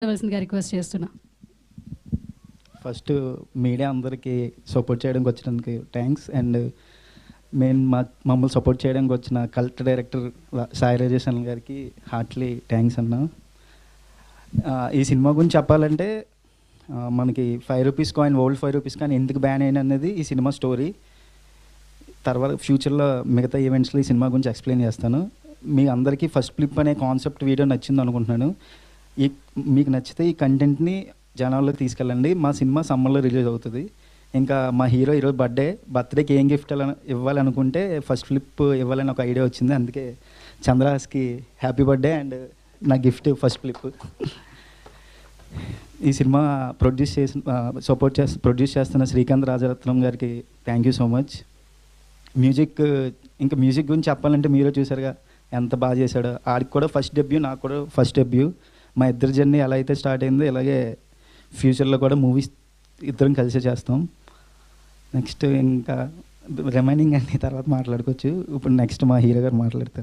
ఇవ్వాల్సిందిగా రిక్వెస్ట్ చేస్తున్నా. First media అందరికీ సపోర్ట్ చేయడానికి వచ్చినందుకు థ్యాంక్స్. అండ్ మమ్మల్ని సపోర్ట్ చేయడానికి వచ్చిన కల్ట్ డైరెక్టర్ సాయి రాజేశన్ గారికి హార్ట్లీ థ్యాంక్స్ అన్న. ఈ సినిమా గురించి చెప్పాలంటే మనకి ₹5 కాయిన్, ఓల్డ్ ₹5 కాయిన్ ఎందుకు బ్యాన్ అయిన అనేది ఈ సినిమా స్టోరీ. తర్వాత ఫ్యూచర్లో మిగతా ఈవెంట్స్లో ఈ సినిమా గురించి ఎక్స్ప్లెయిన్ చేస్తాను. మీ అందరికీ ఫస్ట్ ఫ్లిప్ అనే కాన్సెప్ట్ వీడియో నచ్చింది అనుకుంటున్నాను. మీకు నచ్చితే ఈ కంటెంట్ని జనాల్లోకి తీసుకెళ్ళండి. మా సినిమా సమ్మర్లో రిలీజ్ అవుతుంది. ఇంకా మా హీరో ఈరోజు బర్త్డేకి ఏం గిఫ్ట్ ఇవ్వాలనుకుంటే ఫస్ట్ ఫ్లిప్ ఇవ్వాలని ఒక ఐడియా వచ్చింది. అందుకే చంద్రహాస్కి హ్యాపీ బర్త్డే అండ్ నా గిఫ్ట్ ఫస్ట్ ఫ్లిప్. ఈ సినిమా ప్రొడ్యూస్ చేస్తున్న శ్రీకాంత్ రాజరత్నం గారికి thank you so much. Music గురించి చెప్పాలంటే మీరే చూసారుగా ఎంత బాగా చేశాడో. ఆడికి కూడా ఫస్ట్ డెబ్యూ, నాకు కూడా ఫస్ట్ డెబ్యూ. మా ఇద్దరి జర్నీ ఎలా అయితే స్టార్ట్ అయిందో ఇలాగే ఫ్యూచర్లో కూడా మూవీస్ ఇద్దరం కలిసే చేస్తాం. నెక్స్ట్ ఇంకా రిమైనింగ్ అన్ని తర్వాత మాట్లాడుకోవచ్చు. ఇప్పుడు నెక్స్ట్ మా హీరో గారు మాట్లాడతారు.